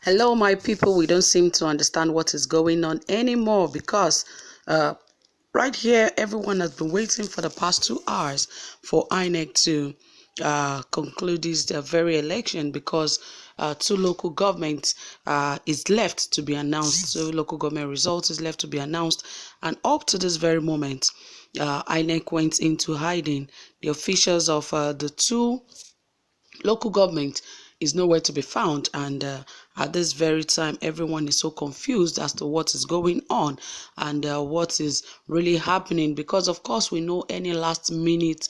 Hello, my people. We don't seem to understand what is going on anymore because right here, everyone has been waiting for the past 2 hours for INEC to conclude this very election because two local governments is left to be announced. Two local government results is left to be announced, and up to this very moment, INEC went into hiding. The officials of the two local government is nowhere to be found, and at this very time everyone is so confused as to what is going on and what is really happening, because of course we know any last minute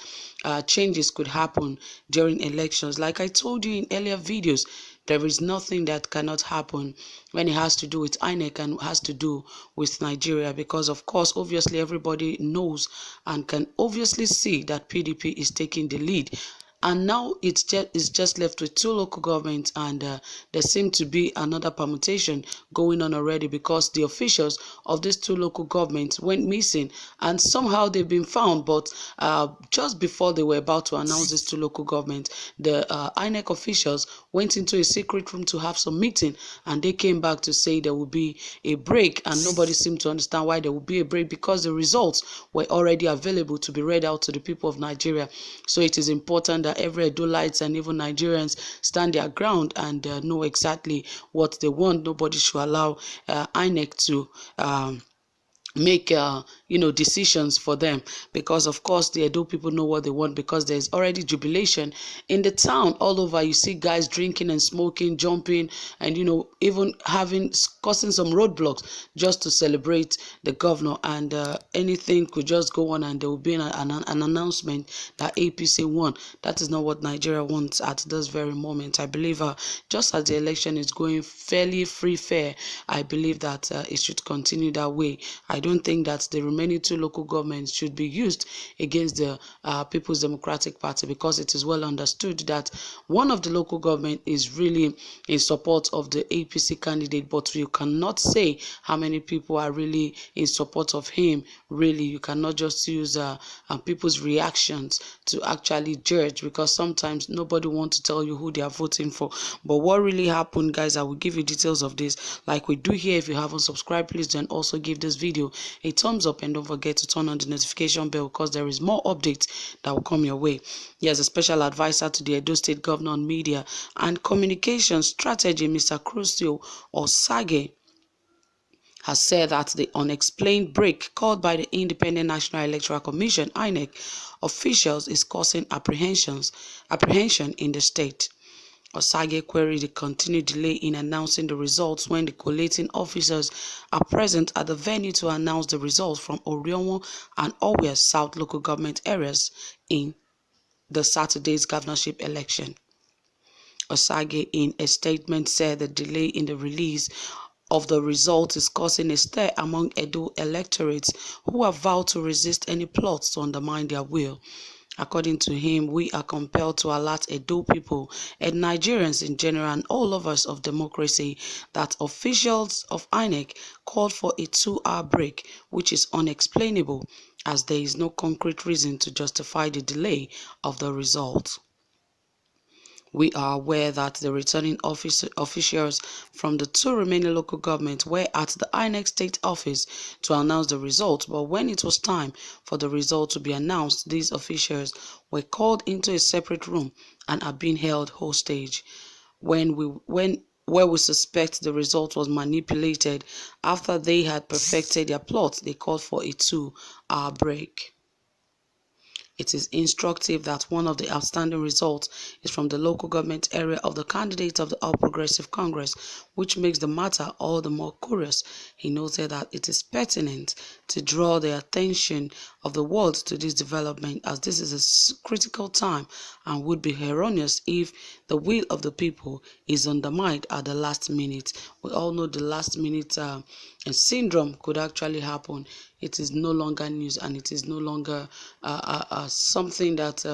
changes could happen during elections. Like I told you in earlier videos, there is nothing that cannot happen when it has to do with INEC and has to do with Nigeria, because of course obviously everybody knows and can obviously see that PDP is taking the lead. And now it's just left with two local governments, and there seems to be another permutation going on already, because the officials of these two local governments went missing and somehow they've been found. But just before they were about to announce these two local governments, the INEC officials went into a secret room to have some meeting, and they came back to say there will be a break, and nobody seemed to understand why there would be a break, because the results were already available to be read out to the people of Nigeria. So it is important that every Edolites and even Nigerians stand their ground and know exactly what they want. Nobody should allow INEC to make decisions for them, because of course the Edo people know what they want, because there's already jubilation in the town. All over you see guys drinking and smoking, jumping, and even causing some roadblocks just to celebrate the governor, and anything could just go on and there will be an announcement that APC won. That is not what Nigeria wants at this very moment. I believe just as the election is going fairly free fair, I believe that it should continue that way. I don't think that the remaining two local governments should be used against the People's Democratic Party, because it is well understood that one of the local government is really in support of the APC candidate, but you cannot say how many people are really in support of him. Really, you cannot just use people's reactions to actually judge, because sometimes nobody wants to tell you who they are voting for. But what really happened, guys, I will give you details of this like we do here. If you haven't subscribed, please then also give this video a thumbs up, and don't forget to turn on the notification bell, because there is more updates that will come your way. Yes, a special advisor to the Edo State Governor on Media and Communication Strategy, Mr. Crucio Osage, has said that the unexplained break called by the Independent National Electoral Commission (INEC) officials is causing apprehension in the state. Osage queried the continued delay in announcing the results when the collating officers are present at the venue to announce the results from Orionwo and Owe South local government areas in the Saturday's governorship election. Osage, in a statement, said the delay in the release of the results is causing a stir among Edo electorates who have vowed to resist any plots to undermine their will. According to him, we are compelled to alert Edo people and Nigerians in general and all lovers of democracy that officials of INEC called for a 2-hour break, which is unexplainable, as there is no concrete reason to justify the delay of the results. We are aware that the returning officials from the two remaining local governments were at the INEC state office to announce the results, but when it was time for the result to be announced, these officials were called into a separate room and are being held hostage. Where we suspect the result was manipulated, after they had perfected their plot, they called for a 2-hour break. It is instructive that one of the outstanding results is from the local government area of the candidate of the All Progressive Congress, which makes the matter all the more curious. He noted that it is pertinent to draw the attention of the world to this development, as this is a critical time and would be erroneous if the will of the people is undermined at the last minute. We all know the last minute syndrome could actually happen. It is no longer news, and it is no longer something that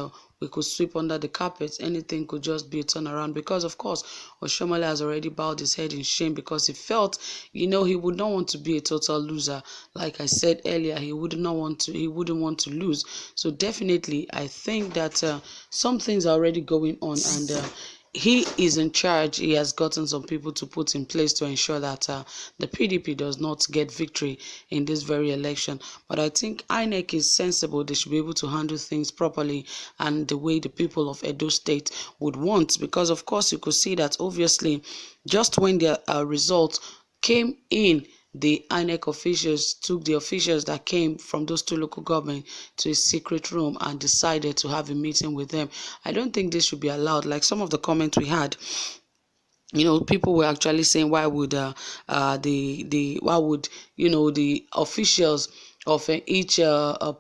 we could sweep under the carpet. Anything could just be a turnaround, because of course Oshomole has already bowed his head in shame, because he felt, he would not want to be a total loser. Like I said earlier, he wouldn't want to lose. So definitely I think that some things are already going on, and he is in charge. He has gotten some people to put in place to ensure that the PDP does not get victory in this very election. But I think INEC is sensible. They should be able to handle things properly and the way the people of Edo State would want. Because, of course, you could see that obviously just when the results came in, the INEC officials took the officials that came from those two local governments to a secret room and decided to have a meeting with them. I don't think this should be allowed. Like some of the comments we had, people were actually saying, why would why would the officials of each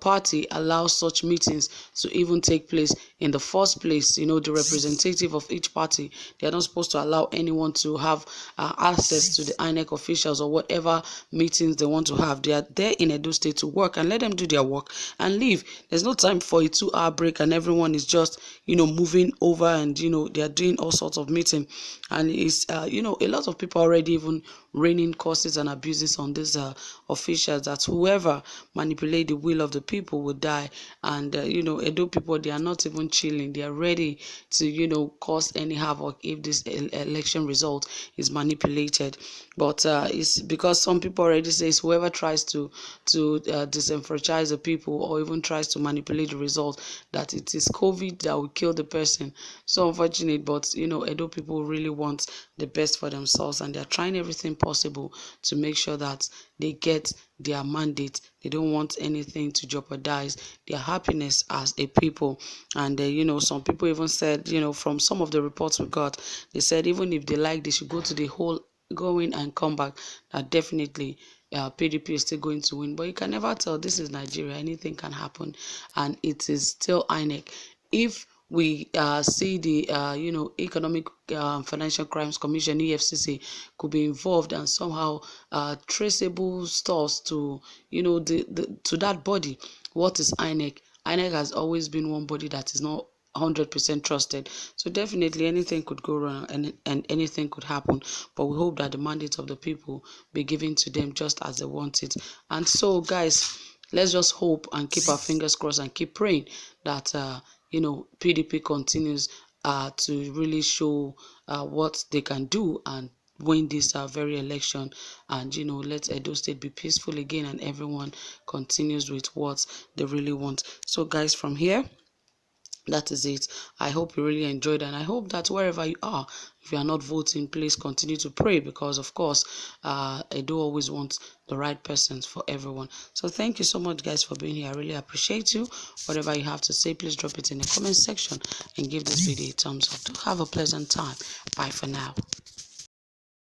party allow such meetings to even take place in the first place? The representative of each party, they are not supposed to allow anyone to have access to the INEC officials or whatever meetings they want to have. They are there in Edo State to work, and let them do their work and leave. There's no time for a 2-hour break and everyone is just moving over, and they are doing all sorts of meeting. And it's a lot of people already even raining curses and abuses on these officials, that whoever manipulate the will of the people will die. And Edo people, they are not even chilling. They are ready to cause any havoc if this election result is manipulated. But it's because some people already says whoever tries to disenfranchise the people or even tries to manipulate the result, that it is COVID that will kill the person. So unfortunate, but Edo people really want the best for themselves, and they're trying everything possible to make sure that they get their mandate. They don't want anything to jeopardize their happiness as a people. And some people even said, from some of the reports we got, they said even if they like, they should go to the whole go in and come back. That definitely PDP is still going to win. But you can never tell. This is Nigeria. Anything can happen, and it is still INEC. If we see the Economic Financial Crimes Commission (EFCC) could be involved and somehow traceable stores to to that body. What is INEC? INEC has always been one body that is not 100% trusted. So definitely anything could go wrong, and anything could happen. But we hope that the mandate of the people be given to them just as they want it. And so, guys, let's just hope and keep our fingers crossed and keep praying that PDP continues to really show what they can do and win this very election. And let Edo State be peaceful again, and everyone continues with what they really want. So, guys, from here, that is it. I hope you really enjoyed, and I hope that wherever you are, if you are not voting, please continue to pray, because of course I do always want the right persons for everyone. So thank you so much, guys, for being here. I really appreciate you. Whatever you have to say, please drop it in the comment section and give this video a thumbs up. Do have a pleasant time. Bye for now.